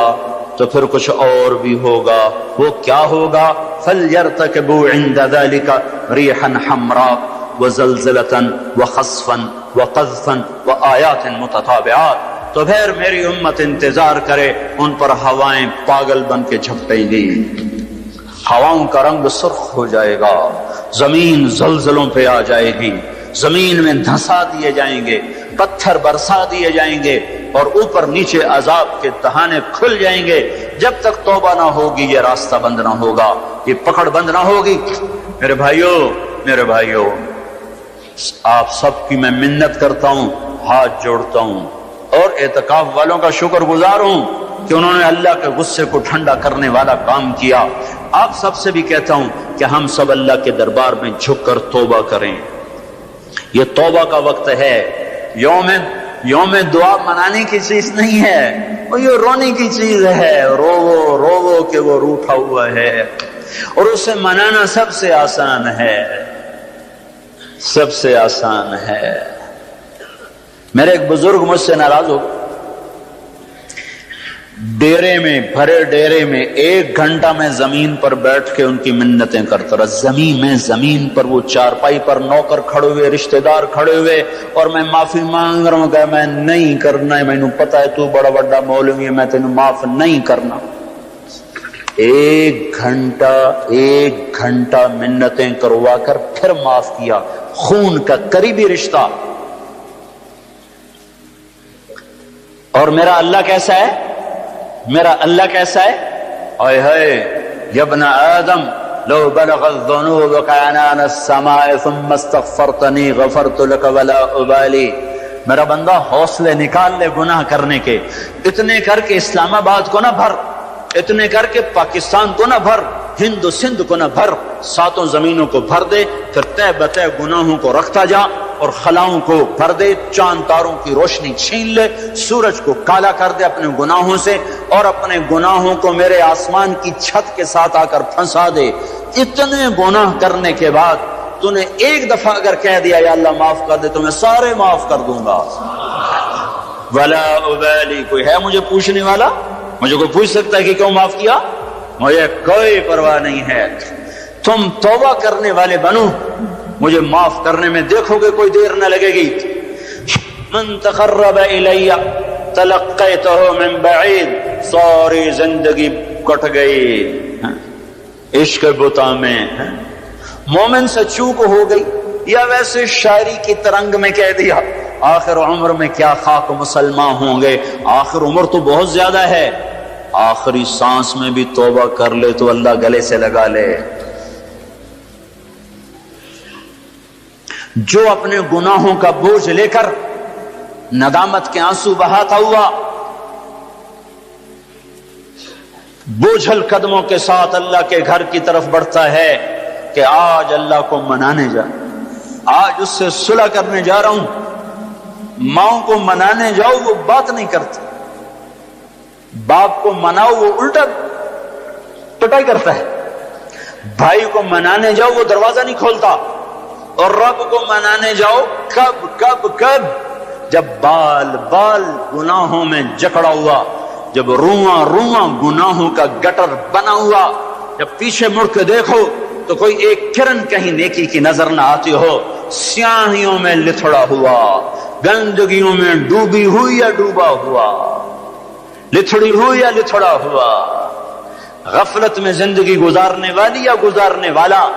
تو پھر کچھ اور بھی ہوگا. وہ کیا ہوگا؟ فَلْيَرْتَكِبُوا عِنْدَ ذَلِكَ رِيحًا حَمْرَاءً وَزَلْزَلَةً وَخَسْفًا وَقَذْفًا وَآيَاتٍ مُتَتَابِعَاتٍ. تو پھر میری امت انتظار کرے، ان پر ہوائیں پاگل بن کے جھپٹیں گی، ہواؤں کا رنگ سرخ ہو جائے گا، زمین زلزلوں پہ آ جائے گی، زمین میں دھنسا دیے جائیں گے، پتھر برسا دیے جائیں گے، اور اوپر نیچے عذاب کے دہانے کھل جائیں گے. جب تک توبہ نہ ہوگی یہ راستہ بند نہ ہوگا، یہ پکڑ بند نہ ہوگی. میرے بھائیوں آپ سب کی میں منت کرتا ہوں، ہاتھ جوڑتا ہوں، اور اعتکاف والوں کا شکر گزار ہوں کہ انہوں نے اللہ کے غصے کو ٹھنڈا کرنے والا کام کیا. آپ سب سے بھی کہتا ہوں کہ ہم سب اللہ کے دربار میں جھک کر توبہ کریں. یہ توبہ کا وقت ہے. یوم دعا منانے کی چیز نہیں ہے، وہ یہ رونے کی چیز ہے. رو کہ وہ روٹھا ہوا ہے، اور اسے منانا سب سے آسان ہے، سب سے آسان ہے. میرے ایک بزرگ مجھ سے ناراض ہو، ڈیرے میں، بھرے ڈیرے میں 1 گھنٹہ میں زمین پر بیٹھ کے ان کی منتیں کرتا رہا. زمین پر وہ چارپائی پر نوکر کھڑے ہوئے، رشتہ دار کھڑے ہوئے، اور میں معافی مانگ رہا ہوں کہ میں نہیں کرنا ہے، مینوں پتا ہے تو بڑا بڑا مولوی ہے، میں تینوں معاف نہیں کرنا. 1 گھنٹہ منتیں کروا کر پھر معاف کیا. خون کا قریبی رشتہ. اور میرا اللہ کیسا ہے؟ اے ہے یا ابن آدم لو بلغ الذنوب عنان السماء ثم استغفرتنی غفرت لك ولا ابالی. میرا بندہ حوصلے نکال لے گناہ کرنے کے، اتنے کر کے اسلام آباد کو نہ بھر، اتنے کر کے پاکستان کو نہ بھر، ہند و سندھ کو نہ بھر، 7 زمینوں کو بھر دے. پھر تہ بتہ گناہوں کو رکھتا جا، اور خلاؤں کو بھر دے. چاند تاروں کی روشنی چھین لے، سورج کو کالا کر دے اپنے گناہوں سے، اور اپنے گناہوں کو میرے آسمان کی چھت کے ساتھ آ کر پھنسا دے. اتنے گناہ کرنے کے بعد تو نے 1 دفعہ اگر کہہ دیا یا اللہ معاف کر دے تو میں سارے معاف کر دوں گا. ولا ابالی. کوئی ہے مجھے پوچھنے والا؟ مجھے کوئی پوچھ سکتا ہے کہ کیوں معاف کیا؟ مجھے کوئی پرواہ نہیں ہے. تم توبہ کرنے والے بنو، مجھے معاف کرنے میں دیکھو گے کوئی دیر نہ لگے گی. من تقرب الی تلقیتہ من بعید. ساری زندگی کٹ گئی عشق بتا میں. مومن سے چوک ہو گئی، یا ویسے شاعری کی ترنگ میں کہہ دیا آخر عمر میں کیا خاک مسلمان ہوں گے. آخر عمر تو بہت زیادہ ہے، آخری سانس میں بھی توبہ کر لے تو اللہ گلے سے لگا لے. جو اپنے گناہوں کا بوجھ لے کر ندامت کے آنسو بہاتا ہوا بوجھل قدموں کے ساتھ اللہ کے گھر کی طرف بڑھتا ہے کہ آج اللہ کو منانے جا، آج اس سے صلح کرنے جا رہا ہوں. ماں کو منانے جاؤ وہ بات نہیں کرتی، باپ کو مناؤ وہ الٹا پٹائی کرتا ہے، بھائی کو منانے جاؤ وہ دروازہ نہیں کھولتا، اور رب کو منانے جاؤ کب جب بال گناہوں میں جکڑا ہوا، جب رواں گناہوں کا گٹر بنا ہوا، جب پیچھے مڑ کے دیکھو تو کوئی ایک کرن کہیں نیکی کی نظر نہ آتی ہو. سیاہیوں میں لتھڑا ہوا، گندگیوں میں ڈوبی ہوئی یا ڈوبا ہوا، لتھڑی ہوئی یا لتھڑا ہوا، غفلت میں زندگی گزارنے والی یا گزارنے والا.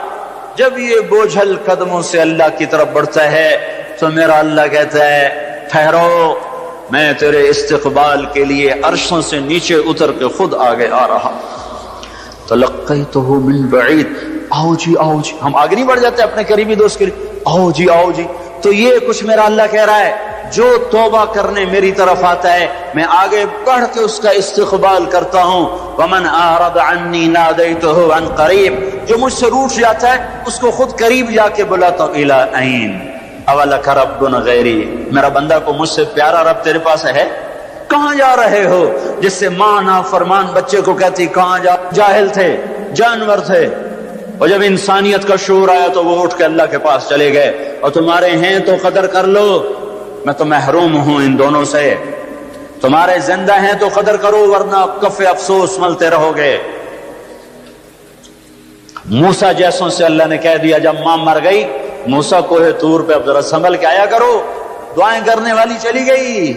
جب یہ بوجھل قدموں سے اللہ کی طرف بڑھتا ہے تو میرا اللہ کہتا ہے ٹھہرو، میں تیرے استقبال کے لیے عرشوں سے نیچے اتر کے خود آگے آ رہا. تلقیتہ من بعید. آؤ جی ہم آگے نہیں بڑھ جاتے اپنے قریبی دوست کے لیے؟ آؤ جی. تو یہ کچھ میرا اللہ کہہ رہا ہے، جو توبہ کرنے میری طرف آتا ہے میں آگے بڑھ کے اس کا استقبال کرتا ہوں. ومن اعرض عنی نادیتہ عن قریب. جو مجھ سے روٹ جاتا ہے اس کو خود قریب جا کے بلاتا ہوں. الی عین اولک رب غیری. میرا بندہ کو مجھ سے پیارا رب تیرے پاس ہے؟ کہاں جا رہے ہو؟ جس سے ماں نافرمان بچے کو کہتی کہاں جا، جاہل تھے، جانور تھے، اور جب انسانیت کا شعور آیا تو وہ اٹھ کے اللہ کے پاس چلے گئے. اور تمہارے ہیں تو قدر کر لو، میں تو محروم ہوں ان دونوں سے. تمہارے زندہ ہیں تو قدر کرو ورنہ کف افسوس ملتے رہو گے۔ موسیٰ جیسوں سے اللہ نے کہہ دیا جب ماں مر گئی، موسیٰ کوہ طور پہ اب ذرا سنبھل کے آیا کرو، دعائیں کرنے والی چلی گئی۔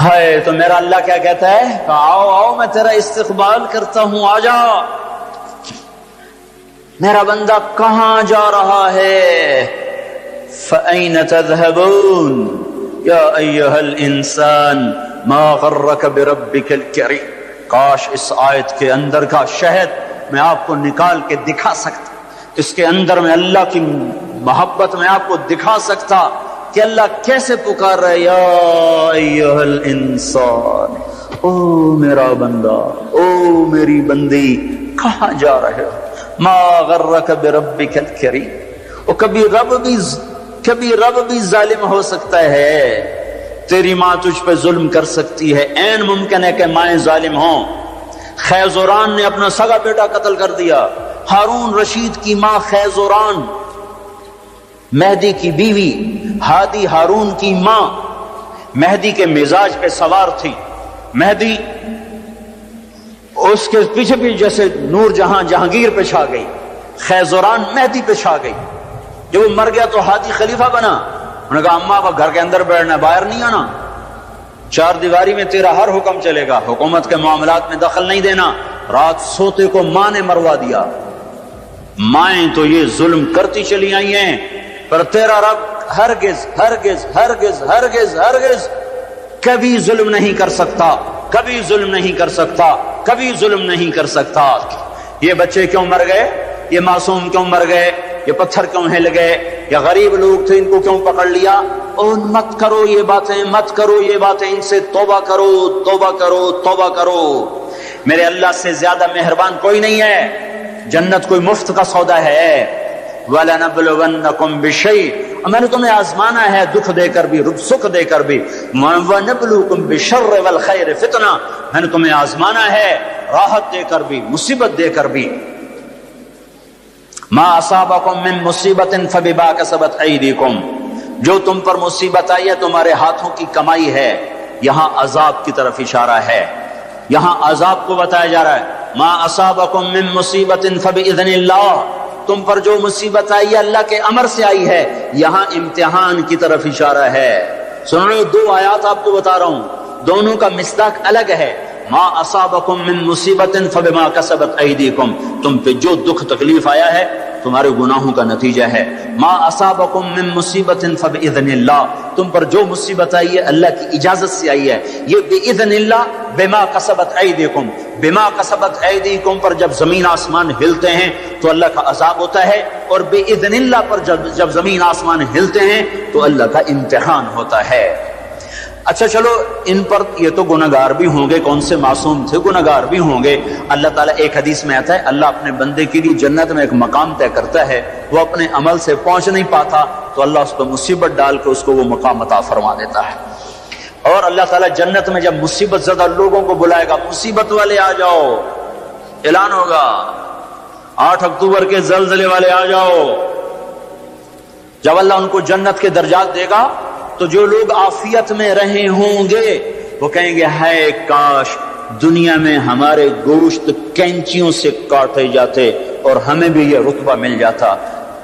ہائے تو میرا اللہ کیا کہتا ہے کہ آؤ آؤ میں تیرا استقبال کرتا ہوں، آ جا۔ میرا بندہ کہاں جا رہا ہے؟ فَأَيْنَ تَذْهَبُونَ يَا أَيُّهَا الْإِنسَانِ مَا غَرَّكَ بِرَبِّكَ الْكَرِيمِ۔ کاش اس آیت کے اندر کا شہد میں آپ کو نکال کے دکھا سکتا، اس کے اندر میں اللہ کی محبت میں آپ کو دکھا سکتا کہ اللہ کیسے پکار رہے، یا ایھا الانسان، او میرا بندہ، او میری بندی، کہاں جا رہے ہو؟ ما غرک بربک الکریم۔ اور کبھی رب بھی ظالم ہو سکتا ہے، تیری ماں تجھ پہ ظلم کر سکتی ہے، عین ممکن ہے کہ مائیں ظالم ہوں۔ خیزوران نے اپنا سگا بیٹا قتل کر دیا، ہارون رشید کی ماں خیزوران، مہدی کی بیوی، ہادی ہارون کی ماں، مہدی کے مزاج پہ سوار تھی۔ مہدی اس کے پیچھے بھی جیسے نور جہاں جہانگیر پہ چھا گئی، خیزوران مہدی پہ چھا گئی۔ جب وہ مر گیا تو ہادی خلیفہ بنا۔ انہوں نے کہا اماں اب گھر کے اندر بیٹھنا، باہر نہیں آنا، چار دیواری میں تیرا ہر حکم چلے گا، حکومت کے معاملات میں دخل نہیں دینا۔ رات سوتے کو ماں نے مروا دیا۔ مائیں تو یہ ظلم کرتی چلی آئی ہیں، پر تیرا رب ہرگز ہرگز ہرگز ہرگز ہرگز کبھی ظلم نہیں کر سکتا، کبھی ظلم نہیں کر سکتا، کبھی ظلم نہیں کر سکتا۔ یہ بچے کیوں مر گئے؟ یہ معصوم کیوں مر گئے؟ یہ پتھر کیوں ہل گئے؟ یا غریب لوگ تھے ان کو کیوں پکڑ لیا؟ اور مت کرو یہ باتیں، مت کرو یہ باتیں، ان سے توبہ کرو، توبہ کرو، توبہ کرو۔ میرے اللہ سے زیادہ مہربان کوئی نہیں ہے۔ جنت کوئی مفت کا سودا ہے۔ وَلَنَبْلُوَنَّكُمْ بِشَيْءٍ، اور میں نے تمہیں آزمانا ہے دکھ دے کر بھی، سکھ دے کر بھی۔ وَنَبْلُوكُمْ بِالشَّرِّ وَالْخَيْرِ فِتْنَةً، میں نے تمہیں آزمانا ہے راحت دے کر بھی، مصیبت دے کر بھی۔ مَا أَصَابَكُم مِّن مُّصِيبَةٍ فَبِمَا كَسَبَتْ أَيْدِيكُمْ، جو تم پر مصیبت آئی ہے تمہارے ہاتھوں کی کمائی ہے۔ یہاں عذاب کی طرف اشارہ ہے، یہاں عذاب کو بتایا جا رہا ہے۔ مَا أَصَابَكُم مِّن مُّصِيبَةٍ فَبِإِذْنِ اللَّهِ، تم پر جو مصیبت آئی ہے اللہ کے امر سے آئی ہے۔ یہاں امتحان کی طرف اشارہ ہے۔ سن رہے ہو؟ دو آیات آپ کو بتا رہا ہوں، دونوں کا مصداق الگ ہے۔ ما اصابکم من مصیبت فبما کسبت ایدیکم، تم پہ جو دکھ تکلیف آیا ہے تمہارے گناہوں کا نتیجہ ہے۔ ما اصابکم من مصیبت فباذن اللہ، تم پر جو مصیبت آئی ہے اللہ کی اجازت سے آئی ہے۔ یہ باذن اللہ، بما کسبت ایدیکم، بما کسبت ایدیکم پر جب زمین آسمان ہلتے ہیں تو اللہ کا عذاب ہوتا ہے، اور باذن اللہ پر جب زمین آسمان ہلتے ہیں تو اللہ کا امتحان ہوتا ہے۔ اچھا چلو، ان پر یہ تو گناہگار بھی ہوں گے، کون سے معصوم تھے، گناہگار بھی ہوں گے۔ اللہ تعالیٰ، ایک حدیث میں آتا ہے، اللہ اپنے بندے کے لیے جنت میں ایک مقام طے کرتا ہے، وہ اپنے عمل سے پہنچ نہیں پاتا تو اللہ اس کو مصیبت ڈال کے اس کو وہ مقام عطا فرما دیتا ہے۔ اور اللہ تعالیٰ جنت میں جب مصیبت زدہ لوگوں کو بلائے گا، مصیبت والے آ جاؤ، اعلان ہوگا 8 اکتوبر کے زلزلے والے آ جاؤ۔ جب اللہ ان کو جنت کے درجات دے گا تو جو لوگ عافیت میں رہے ہوں گے وہ کہیں گے ہائے کاش دنیا میں ہمارے گوشت کینچیوں سے کاٹے جاتے اور ہمیں بھی یہ رتبہ مل جاتا۔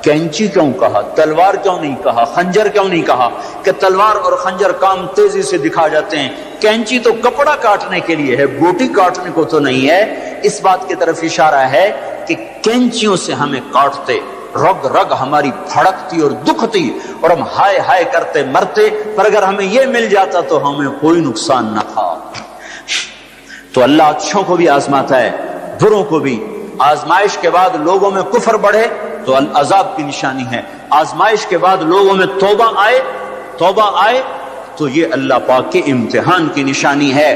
کینچی کیوں کہا؟ تلوار کیوں نہیں کہا؟ خنجر کیوں نہیں کہا؟ کہ تلوار اور خنجر کام تیزی سے دکھا جاتے ہیں، کینچی تو کپڑا کاٹنے کے لیے ہے، بوٹی کاٹنے کو تو نہیں ہے۔ اس بات کی طرف اشارہ ہے کہ کینچیوں سے ہمیں کاٹتے، رگ رگ ہماری پھڑکتی اور دکھتی اور ہم ہائے ہائے کرتے مرتے، پر اگر ہمیں یہ مل جاتا تو ہمیں کوئی نقصان نہ تھا۔ تو اللہ اچھوں کو بھی آزماتا ہے، بروں کو بھی۔ آزمائش کے بعد لوگوں میں کفر بڑھے تو عذاب کی نشانی ہے، آزمائش کے بعد لوگوں میں توبہ آئے تو یہ اللہ پاک کے امتحان کی نشانی ہے۔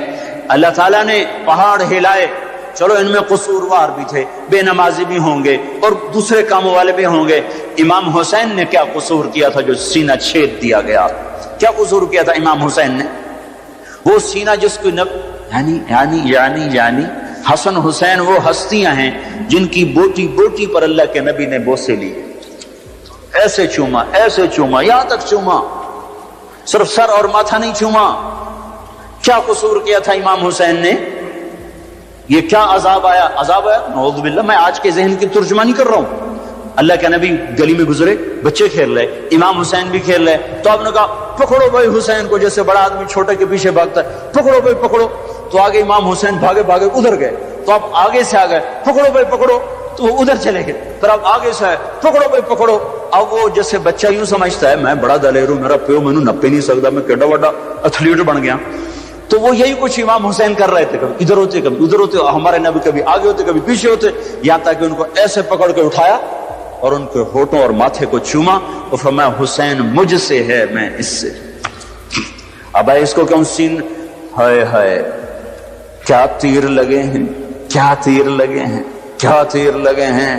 اللہ تعالیٰ نے پہاڑ ہلائے، چلو ان میں قصوروار بھی تھے، بے نمازی بھی ہوں گے اور دوسرے کاموں والے بھی ہوں گے۔ امام حسین نے کیا قصور کیا تھا جو سینہ چھید دیا گیا؟ کیا قصور کیا تھا امام حسین نے؟ وہ سینہ جس کو یعنی حسن حسین وہ ہستیاں ہیں جن کی بوٹی بوٹی پر اللہ کے نبی نے بوسے لیے۔ ایسے چوما، ایسے چوما، یہاں تک چوما، صرف سر اور ماتھا نہیں چوما۔ کیا قصور کیا تھا امام حسین نے؟ یہ کیا عذاب آیا؟ عذاب آیا نعوذ باللہ، میں آج کے ذہن کی ترجمانی کر رہا ہوں۔ اللہ کے نبی گلی میں گزرے، بچے کھیل رہے، امام حسین بھی کھیل رہے، تو آپ نے کہا پکڑو بھائی حسین کو، جیسے بڑا آدمی چھوٹے کے پیچھے بھاگتا ہے، پکڑو بھائی پکڑو۔ تو آگے امام حسین بھاگے بھاگے ادھر گئے، تو آپ آگے سے آ گئے، پکڑو بھائی پکڑو، تو وہ ادھر چلے گئے، پھر آپ آگے سے آئے، پکڑو بھائی پکڑو۔ اب وہ جیسے بچہ یوں سمجھتا ہے میں بڑا دلیر ہوں، میرا پیو مینوں نپے نہیں سکتا، میں کیڈا بڑا ایتھلیٹ بن گیا۔ تو وہ یہی کچھ امام حسین کر رہے تھے، کبھی ادھر ہوتے کبھی ادھر ہوتے، ہمارے نبی کبھی آگے ہوتے کبھی پیچھے ہوتے، یہاں تک کہ ان کو ایسے پکڑ کے اٹھایا اور ان کے ہونٹوں اور ماتھے کو چوما اور فرمایا حسین مجھ سے ہے، میں اس سے۔ اب اس کو کیوں سین، ہائے ہائے کیا تیر لگے ہیں، کیا تیر لگے ہیں، کیا تیر لگے ہیں۔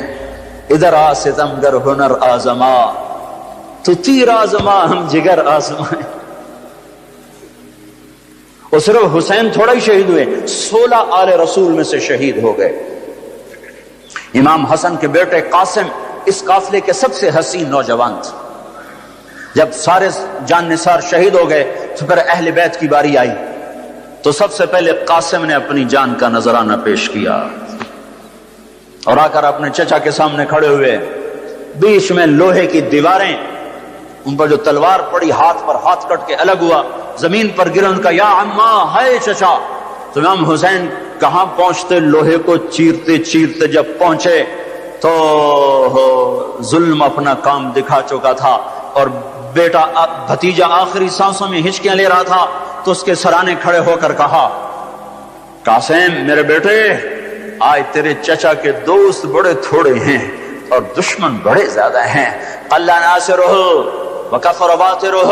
ادھر آ ستمگر ہنر آزما، تو تیر آزما ہم جگر آزمائیں۔ اور صرف حسین تھوڑا ہی شہید ہوئے، 16 آل رسول میں سے شہید ہو گئے۔ امام حسن کے بیٹے قاسم اس قافلے کے سب سے حسین نوجوان تھے۔ جب سارے جان نثار شہید ہو گئے تو پھر اہل بیت کی باری آئی، تو سب سے پہلے قاسم نے اپنی جان کا نذرانہ پیش کیا اور آ کر اپنے چچا کے سامنے کھڑے ہوئے، بیچ میں لوہے کی دیواریں، ان پر جو تلوار پڑی ہاتھ پر ہاتھ کٹ کے الگ ہوا، زمین پر گرا، ان کا یا عمّا ہے چچا۔ تو امام حسین کہاں پہنچتے، لوہے کو چیرتے چیرتے جب پہنچے تو ظلم اپنا کام دکھا چکا تھا، اور بیٹا بھتیجا آخری سانسوں میں ہچکیاں لے رہا تھا، تو اس کے سرانے کھڑے ہو کر کہا قاسم میرے بیٹے، آج تیرے چچا کے دوست بڑے تھوڑے ہیں اور دشمن بڑے زیادہ ہیں، اللہ ناصرہ وکفر باطرہ۔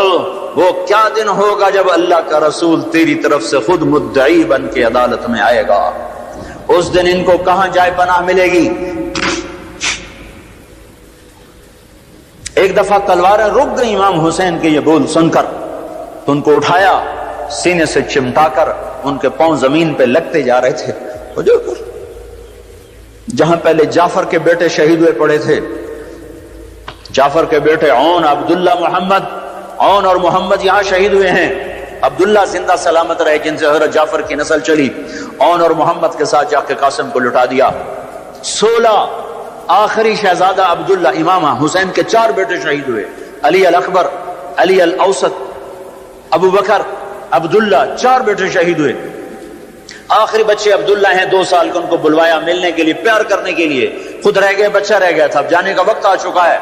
وہ کیا دن ہوگا جب اللہ کا رسول تیری طرف سے خود مدعی بن کے عدالت میں آئے گا، اس دن ان کو کہاں جائے پناہ ملے گی۔ ایک دفعہ تلواریں رک گئی امام حسین کے یہ بول سن کر، تو ان کو اٹھایا، سینے سے چمٹا کر ان کے پاؤں زمین پہ لگتے جا رہے تھے۔ جہاں پہلے جعفر کے بیٹے شہید ہوئے پڑے تھے، جعفر کے بیٹے عون، عبداللہ، محمد، عون اور محمد یہاں شہید ہوئے ہیں۔ عبداللہ زندہ سلامت رہے جن سے حضرت جعفر کی نسل چلی، عون اور محمد کے ساتھ جا کے قاسم کو لٹا دیا۔ 16 آخری شہزادہ عبداللہ، امام حسین کے 4 بیٹے شہید ہوئے، علی الاکبر، علی الاوسط، ابو بکر، عبداللہ، 4 بیٹے شہید ہوئے۔ آخری بچے عبداللہ ہیں، 2 سال کے، ان کو بلوایا ملنے کے لیے، پیار کرنے کے لیے، خود رہ گئے، بچہ رہ گیا تھا، اب جانے کا وقت آ چکا ہے،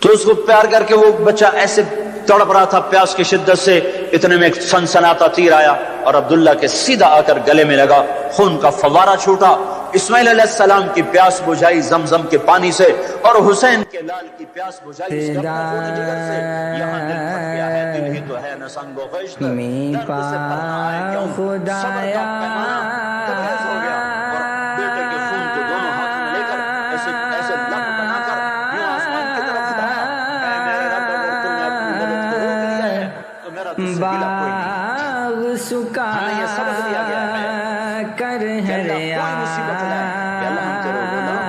تو اس کو پیار کر کے وہ بچہ ایسے تڑپ رہا تھا پیاس کی شدت سے، اتنے میں ایک سنسناتا تیر آیا اور عبداللہ کے سیدھا آ کر گلے میں لگا، خون کا فوارہ چھوٹا۔ اسماعیل علیہ السلام کی پیاس بجھائی زمزم کے پانی سے، اور حسین کے لال کی پیاس بجھائی اس کا خون جگر سے۔ یہاں دل پھٹ گیا ہے، دل ہی تو ہے نہ سنگ و خشت، درد سے بھرنا ہے کیوں، صبر کا پیمانہ تبریز ہو گیا، اور بیٹے کے خون کو دونوں ہاتھ میں لے کر ایسے ایسے لب بنا کر یوں آسمان کی طرف اٹھایا، اے میرے رب، اگر تم نے اپنی مدد کو روک لیا ہے تو میرا تجھ سے گلہ کوئی نہیں۔ ہمیں یہ سبق دیا گیا ہے کہ اللہ کوئی مصیبت لائے کہ اللہ ہم تیرے غلام،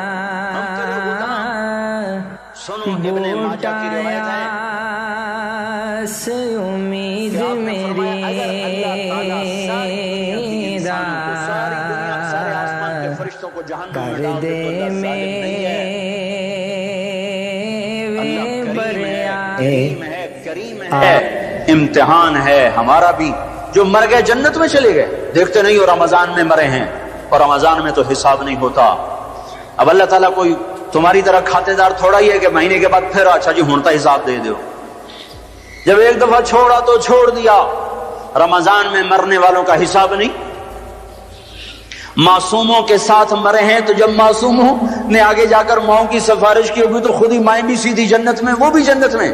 ہم تیرے غلام۔ سنو ابن ماجہ کی روایت ہے سے امید میری ساری دنیا، سارے آسمان کے فرشتوں کو جہنم میں ڈال دے تو اللہ ظالم نہیں ہے، اللہ کریم ہے، کریم ہے۔ امتحان ہے ہمارا بھی، جو مر گئے جنت میں چلے گئے، دیکھتے نہیں ہو رمضان میں مرے ہیں، اور رمضان میں تو حساب نہیں ہوتا۔ اب اللہ تعالیٰ کوئی تمہاری طرح کھاتے دار تھوڑا ہی ہے کہ مہینے کے بعد پھر اچھا جی ہونتا حساب دے دو۔ جب ایک دفعہ چھوڑا تو چھوڑ دیا۔ رمضان میں مرنے والوں کا حساب نہیں، معصوموں کے ساتھ مرے ہیں، تو جب معصوموں نے آگے جا کر ماؤں کی سفارش کی ہوگی تو خود ہی مائیں بھی سیدھی جنت میں، وہ بھی جنت میں۔